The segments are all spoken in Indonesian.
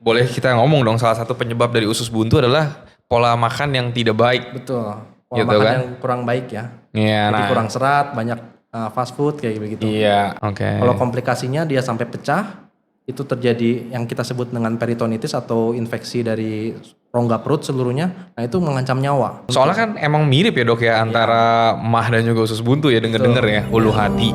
Boleh kita ngomong dong, salah satu penyebab dari usus buntu adalah pola makan yang tidak baik. Betul. Pola Gitu makan kan? yang kurang baik ya. Iya, Jadi nah. kurang serat, banyak fast food kayak begitu. Iya, oke. Kalau komplikasinya dia sampai pecah, itu terjadi yang kita sebut dengan peritonitis atau infeksi dari rongga perut seluruhnya. Nah itu mengancam nyawa. Soalnya kan emang mirip ya dok ya antara mah dan juga usus buntu ya, denger-denger ya, ulu hati.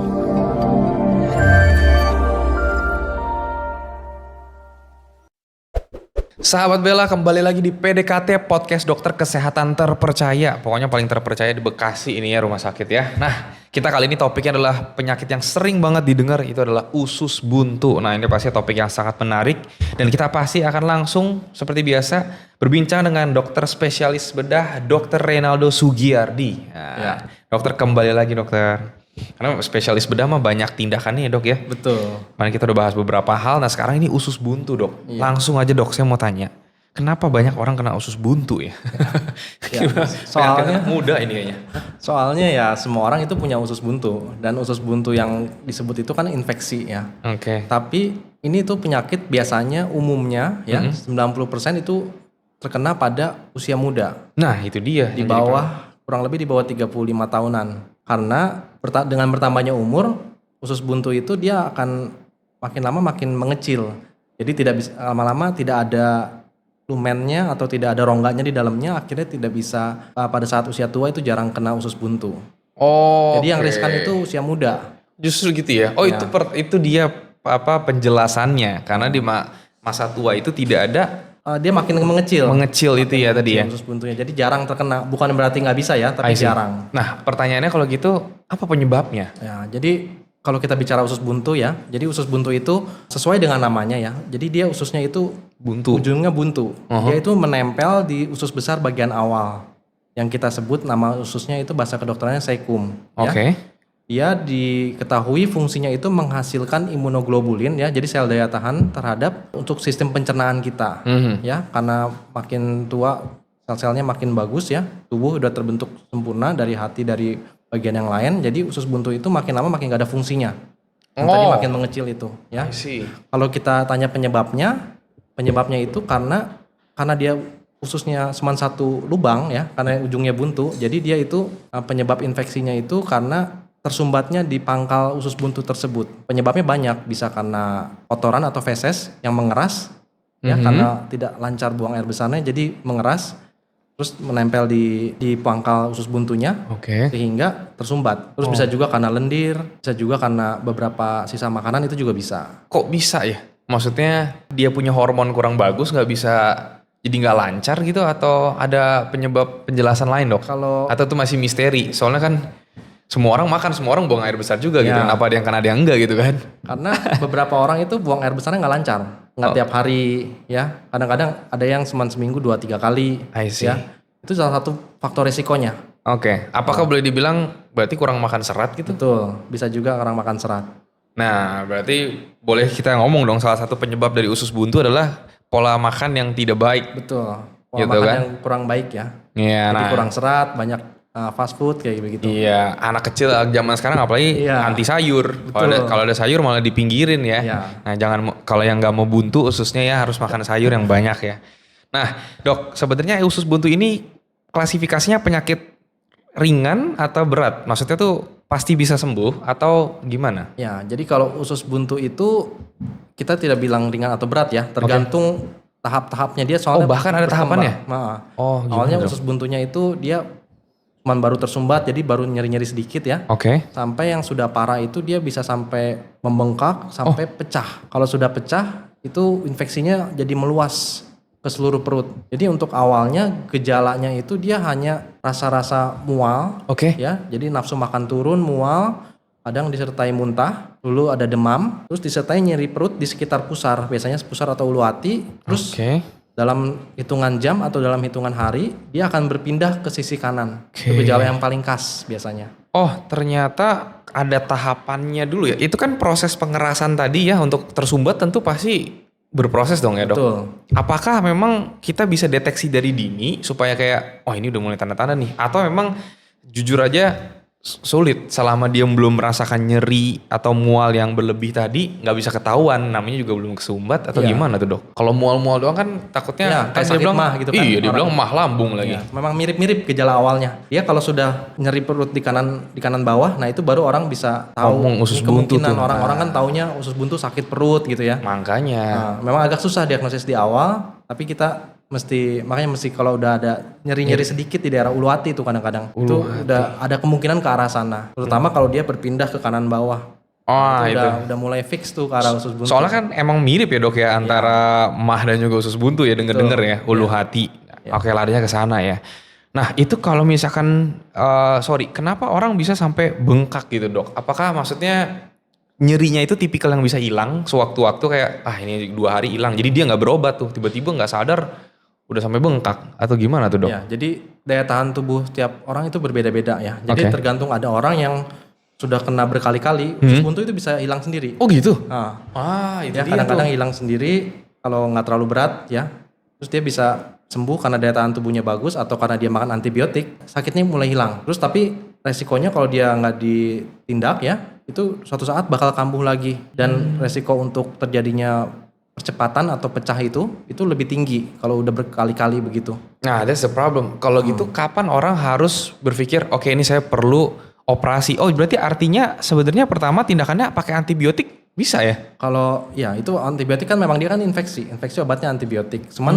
Sahabat Bella, kembali lagi di PDKT Podcast Dokter Kesehatan Terpercaya. Pokoknya paling terpercaya di Bekasi ini ya rumah sakit ya. Nah, kita kali ini topiknya adalah penyakit yang sering banget didengar, itu adalah usus buntu. Nah, ini pasti topik yang sangat menarik dan kita pasti akan langsung seperti biasa berbincang dengan dokter spesialis bedah, Dr. Reynaldo Sugiyardi. Nah, dokter kembali lagi dokter. Karena spesialis bedah mah banyak tindakannya ya dok ya. Betul. Kemarin kita udah bahas beberapa hal. Nah sekarang ini usus buntu dok. Langsung aja dok, saya mau tanya. Kenapa banyak orang kena usus buntu ya? Soalnya muda ini kayaknya. Soalnya ya semua orang itu punya usus buntu, dan usus buntu yang disebut itu kan infeksi ya. Oke. Tapi ini tuh penyakit biasanya umumnya ya 90% itu terkena pada usia muda. Nah itu dia. Di bawah kurang lebih di bawah 35 tahunan. Karena dengan bertambahnya umur, usus buntu itu dia akan makin lama makin mengecil. Jadi tidak bisa lama-lama tidak ada lumennya atau tidak ada rongganya di dalamnya, akhirnya tidak bisa pada saat usia tua itu jarang kena usus buntu. Oh. Jadi yang riskan itu usia muda. Justru gitu ya. Oh itu dia penjelasannya. Karena di masa tua itu tidak ada. Dia makin mengecil. Mengecil itu ya tadi ya. Usus buntunya. Jadi jarang terkena. Bukan berarti nggak bisa ya, tapi jarang. Nah pertanyaannya kalau gitu apa penyebabnya? Ya, jadi kalau kita bicara usus buntu ya, jadi usus buntu itu sesuai dengan namanya ya. Jadi dia ususnya itu Buntu. ujungnya buntu. Dia itu menempel di usus besar bagian awal. Yang kita sebut nama ususnya itu bahasa kedokterannya cecum. Oke. Dia diketahui fungsinya itu menghasilkan imunoglobulin ya, jadi sel daya tahan terhadap untuk sistem pencernaan kita. Ya, karena makin tua sel-selnya makin bagus ya, tubuh udah terbentuk sempurna dari hati, dari bagian yang lain, jadi usus buntu itu makin lama makin gak ada fungsinya. Yang tadi makin mengecil itu ya. Kalau kita tanya penyebabnya itu karena dia ususnya cuma satu lubang ya, karena ujungnya buntu, jadi dia itu penyebab infeksinya itu karena tersumbatnya di pangkal usus buntu tersebut. Penyebabnya banyak, bisa karena kotoran atau feses yang mengeras ya, karena tidak lancar buang air besarnya jadi mengeras terus menempel di pangkal usus buntunya. Sehingga tersumbat. Terus bisa juga karena lendir, bisa juga karena beberapa sisa makanan, itu juga bisa. Kok bisa ya? Maksudnya dia punya hormon kurang bagus, nggak bisa, jadi nggak lancar gitu, atau ada penyebab penjelasan lain dok? Atau itu masih misteri? Soalnya kan semua orang makan, semua orang buang air besar juga gitu. Kenapa ada yang kena, ada yang enggak gitu kan? Karena beberapa orang itu buang air besarnya nggak lancar. Nggak tiap hari ya. Kadang-kadang ada yang seminggu 2-3 kali. Ya. Itu salah satu faktor resikonya. Apakah boleh dibilang berarti kurang makan serat gitu? Betul. Bisa juga kurang makan serat. Nah berarti boleh kita ngomong dong, salah satu penyebab dari usus buntu adalah pola makan yang tidak baik. Betul. Pola makan yang kurang baik ya. Jadi kurang serat, banyak fast food kayak begitu. Iya, anak kecil zaman sekarang apalagi anti sayur. Kalau ada sayur malah dipinggirin ya. Nah, jangan, kalau yang nggak mau buntu ususnya ya harus makan sayur yang banyak ya. Nah, dok, sebenarnya usus buntu ini klasifikasinya penyakit ringan atau berat? Maksudnya tuh pasti bisa sembuh atau gimana? Ya, jadi kalau usus buntu itu kita tidak bilang ringan atau berat ya, tergantung tahap-tahapnya dia. Soalnya bahkan ada tahapannya? Awalnya usus buntunya itu dia cuman baru tersumbat, jadi baru nyeri-nyeri sedikit ya. Sampai yang sudah parah itu dia bisa sampai membengkak, sampai pecah. Kalau sudah pecah, itu infeksinya jadi meluas ke seluruh perut. Jadi untuk awalnya gejalanya itu dia hanya rasa-rasa mual. Ya, jadi nafsu makan turun, mual, kadang disertai muntah, dulu ada demam, terus disertai nyeri perut di sekitar pusar, biasanya pusar atau ulu hati. Terus dalam hitungan jam atau dalam hitungan hari dia akan berpindah ke sisi kanan. Itu gejala yang paling khas biasanya. Oh ternyata ada tahapannya dulu ya. Itu kan proses pengerasan tadi ya, untuk tersumbat tentu pasti berproses dong ya dok. Betul. Apakah memang kita bisa deteksi dari dini supaya kayak ini udah mulai tanda-tanda nih, atau memang jujur aja sulit selama dia belum merasakan nyeri atau mual yang berlebih tadi, nggak bisa ketahuan, namanya juga belum kesumbat atau Iya. gimana tuh dok? Kalau mual-mual doang kan takutnya Ya, kan kayak dia sakit bilang mah gitu kan, iya dia orang. bilang mah lambung lagi. Ya, memang mirip-mirip gejala awalnya. Dia kalau sudah nyeri perut di kanan bawah, nah itu baru orang bisa tahu. Ngomong usus Ini buntu kemungkinan tuh. orang-orang kan taunya usus buntu sakit perut gitu ya. Makanya. Nah, memang agak susah diagnosis di awal, tapi kita makanya mesti kalau udah ada nyeri-nyeri sedikit di daerah ulu hati itu kadang-kadang itu udah ada kemungkinan ke arah sana. Terutama kalau dia berpindah ke kanan bawah. Oh Itu itu. udah mulai fix tuh ke arah usus buntu. Soalnya kan emang mirip ya dok ya antara mah dan juga usus buntu ya denger-denger ya ulu hati. Oke larinya ke sana ya. Nah itu kalau misalkan kenapa orang bisa sampai bengkak gitu dok? Apakah maksudnya nyerinya itu tipikal yang bisa hilang sewaktu-waktu kayak ini 2 hari hilang jadi dia nggak berobat tuh tiba-tiba nggak sadar udah sampai bengkak atau gimana tuh dok? Ya, jadi daya tahan tubuh tiap orang itu berbeda-beda ya. Jadi Oke. tergantung ada orang yang sudah kena berkali-kali, usus buntu itu bisa hilang sendiri. Oh gitu? Nah, Itu ya dia kadang-kadang tuh. hilang sendiri kalau nggak terlalu berat ya. Terus dia bisa sembuh karena daya tahan tubuhnya bagus atau karena dia makan antibiotik, sakitnya mulai hilang. Terus tapi resikonya kalau dia nggak ditindak ya, itu suatu saat bakal kambuh lagi dan resiko untuk terjadinya percepatan atau pecah itu lebih tinggi kalau udah berkali-kali begitu. Nah that's the problem. Kalau gitu kapan orang harus berpikir oke ini saya perlu operasi. Oh berarti artinya sebenarnya pertama tindakannya pakai antibiotik bisa ya? Kalau ya itu antibiotik kan memang dia kan infeksi obatnya antibiotik. Cuman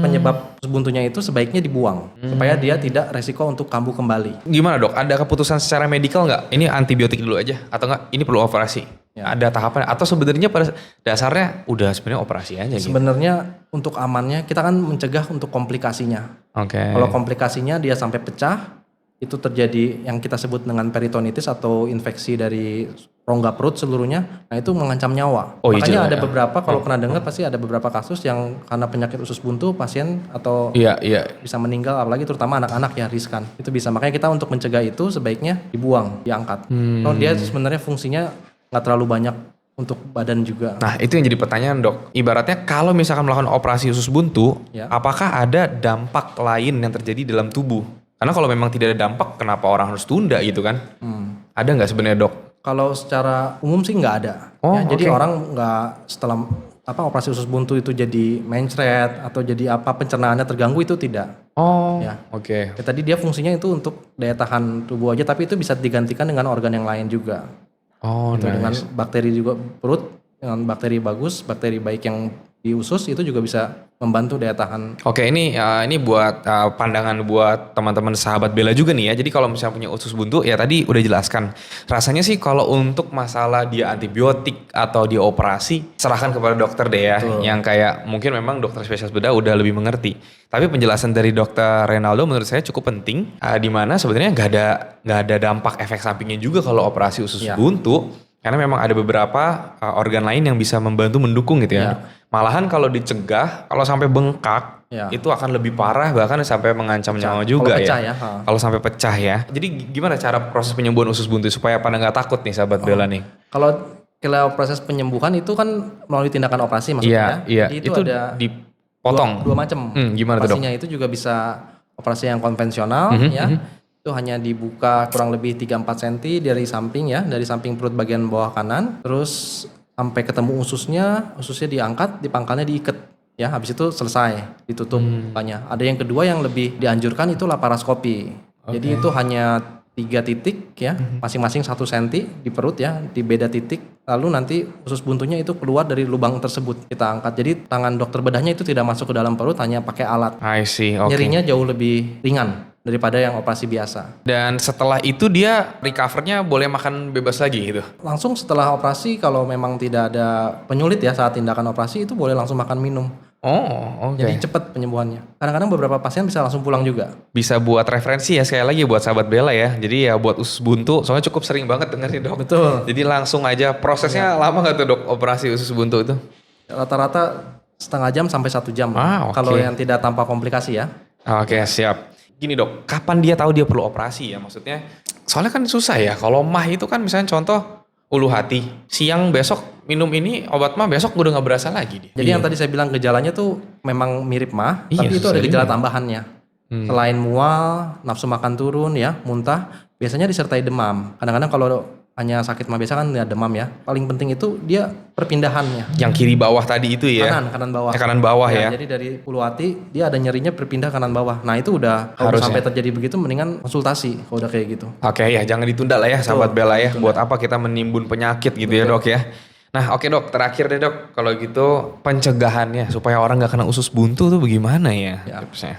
penyebab usus buntunya itu sebaiknya dibuang supaya dia tidak resiko untuk kambuh kembali. Gimana dok? Ada keputusan secara medikal nggak? Ini antibiotik dulu aja atau nggak? Ini perlu operasi? Ya. Ada tahapan atau sebenarnya pada dasarnya udah sebenarnya operasi aja gitu? Sebenarnya untuk amannya kita kan mencegah untuk komplikasinya. Oke. Kalau komplikasinya dia sampai pecah itu terjadi yang kita sebut dengan peritonitis atau infeksi dari rongga perut seluruhnya. Nah itu mengancam nyawa. Oh, iya, Makanya jelas, ada ya. beberapa kalau pernah dengar pasti ada beberapa kasus yang karena penyakit usus buntu pasien atau Iya. bisa meninggal apalagi terutama anak-anak ya riskan. Itu bisa. Makanya kita untuk mencegah itu sebaiknya dibuang, diangkat. Kalau dia sebenarnya fungsinya nggak terlalu banyak untuk badan juga. Nah itu yang jadi pertanyaan dok. Ibaratnya kalau misalkan melakukan operasi usus buntu, Ya. apakah ada dampak lain yang terjadi dalam tubuh? Karena kalau memang tidak ada dampak, kenapa orang harus tunda gitu kan? Ada nggak sebenarnya dok? Kalau secara umum sih nggak ada. Oh, Ya, jadi oke. orang nggak setelah operasi usus buntu itu jadi mencret atau jadi pencernaannya terganggu itu tidak. Oh, Ya. oke. Ya, tadi dia fungsinya itu untuk daya tahan tubuh aja, tapi itu bisa digantikan dengan organ yang lain juga. Oh, Gitu, dengan nice. bakteri juga perut, dengan bakteri bagus, bakteri baik yang di usus itu juga bisa membantu daya tahan. Oke, ini buat pandangan buat teman-teman sahabat Bella juga nih ya. Jadi kalau misalnya punya usus buntu, ya tadi udah jelaskan. Rasanya sih kalau untuk masalah dia antibiotik atau dia operasi, serahkan kepada dokter deh ya. Yang kayak mungkin memang dokter spesialis bedah udah lebih mengerti. Tapi penjelasan dari dokter Renaldo menurut saya cukup penting. Di mana sebenarnya nggak ada dampak efek sampingnya juga kalau operasi usus Ya. buntu. Karena memang ada beberapa organ lain yang bisa membantu mendukung gitu ya. Ya. Malahan kalau dicegah, kalau sampai bengkak, Ya. itu akan lebih parah bahkan sampai mengancam nyawa juga Kalau pecah ya. ya, ha. Kalau sampai pecah ya. Jadi gimana cara proses penyembuhan usus buntu supaya pada nggak takut nih sahabat Bella nih? Kalau proses penyembuhan itu kan melalui tindakan operasi maksudnya. Iya. Jadi Itu ada dipotong. dua macam. Gimana tuh dok? Operasinya itu juga bisa operasi yang konvensional ya. Itu hanya dibuka kurang lebih 3-4 cm dari samping ya, dari samping perut bagian bawah kanan, terus sampai ketemu ususnya diangkat, di pangkalnya diikat ya, habis itu selesai, ditutup mukanya. Ada yang kedua yang lebih dianjurkan itu laparoskopi. Jadi itu hanya 3 titik ya, masing-masing 1 cm di perut ya, di beda titik. Lalu nanti usus buntunya itu keluar dari lubang tersebut, kita angkat. Jadi tangan dokter bedahnya itu tidak masuk ke dalam perut, hanya pakai alat. I see, oke. Nyerinya jauh lebih ringan daripada yang operasi biasa. Dan setelah itu dia recovernya boleh makan bebas lagi gitu? Langsung setelah operasi kalau memang tidak ada penyulit ya saat tindakan operasi itu boleh langsung makan minum. Oh, oke. Jadi cepat penyembuhannya. Kadang-kadang beberapa pasien bisa langsung pulang juga. Bisa buat referensi ya sekali lagi buat sahabat Bella ya. Jadi ya buat usus buntu, soalnya cukup sering banget dengerin dok. Betul. Jadi langsung aja prosesnya lama nggak tuh dok operasi usus buntu itu? Rata-rata setengah jam sampai 1 jam. Ah, oke. Kalau yang tidak tanpa komplikasi ya. Oke siap. Gini dok, kapan dia tahu dia perlu operasi ya maksudnya? Soalnya kan susah ya. Kalau mah itu kan misalnya contoh ulu hati, siang besok minum ini obat mah besok udah nggak berasa lagi dia. Jadi yang tadi saya bilang gejalanya tuh memang mirip mah, Iya, tapi itu ada susah gejala juga. tambahannya. Selain mual, nafsu makan turun ya, muntah, biasanya disertai demam. Kadang-kadang kalau hanya sakit mah biasa kan ya demam ya. Paling penting itu dia perpindahannya. Yang kiri bawah tadi itu ya. Kanan bawah. Kanan bawah ya. Jadi dari ulu hati dia ada nyerinya berpindah kanan bawah. Nah itu udah kalau Harus sampai ya? terjadi begitu mendingan konsultasi kalau udah kayak gitu. Oke ya, jangan ditunda lah ya sahabat Bella ya. Buat apa kita menimbun penyakit gitu ya dok ya. Nah oke dok, terakhir deh dok. Kalau gitu pencegahannya supaya orang gak kena usus buntu tuh bagaimana ya? Tipsnya?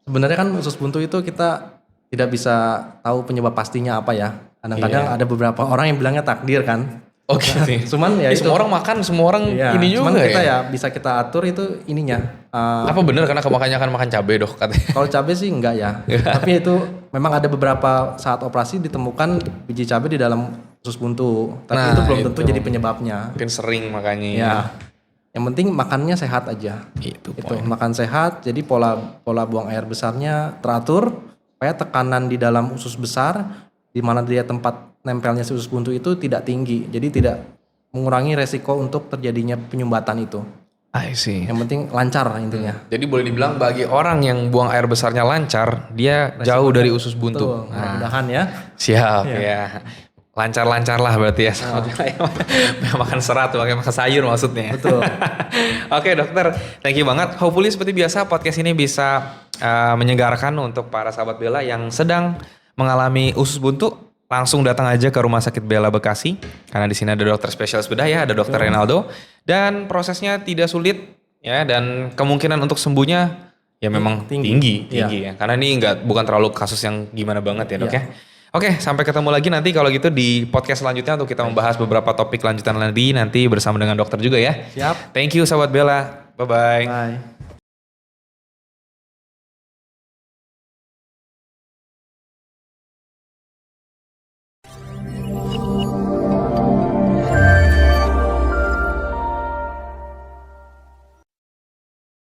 Sebenarnya kan usus buntu itu kita tidak bisa tahu penyebab pastinya apa ya. Kadang-kadang ada beberapa orang yang bilangnya takdir kan. Oke sih. Cuman ya itu semua orang makan, semua orang ini juga cuman kita ya. bisa kita atur itu ininya. Apa bener karena kebanyakan makan cabai dok katanya? Kalau cabai sih enggak ya. Tapi itu memang ada beberapa saat operasi ditemukan biji cabai di dalam usus buntu. Tapi itu belum tentu jadi penyebabnya. Mungkin sering makanya. Ya. Yang penting makannya sehat aja. Itu makan sehat. Jadi pola buang air besarnya teratur supaya tekanan di dalam usus besar di mana dia tempat nempelnya si usus buntu itu tidak tinggi. Jadi tidak mengurangi resiko untuk terjadinya penyumbatan itu. I see. Yang penting lancar intinya. Jadi boleh dibilang bagi orang yang buang air besarnya lancar, dia jauh dari usus buntu. Mudah-mudahan ya. Siap ya. Lancar-lancar lah berarti ya. Makan serat, makan sayur maksudnya. Betul. Oke dokter, thank you banget. Hopefully seperti biasa podcast ini bisa menyegarkan untuk para sahabat Bella yang sedang mengalami usus buntu. Langsung datang aja ke Rumah Sakit Bella Bekasi. Karena di sini ada dokter spesialis bedah ya, ada dokter Renaldo. Dan prosesnya tidak sulit ya, dan kemungkinan untuk sembuhnya ya memang tinggi ya. Karena ini bukan terlalu kasus yang gimana banget ya dok ya. Oke, sampai ketemu lagi nanti kalau gitu di podcast selanjutnya untuk kita membahas beberapa topik lanjutan lagi nanti bersama dengan dokter juga ya. Siap. Thank you sahabat Bella. Bye-bye. Bye.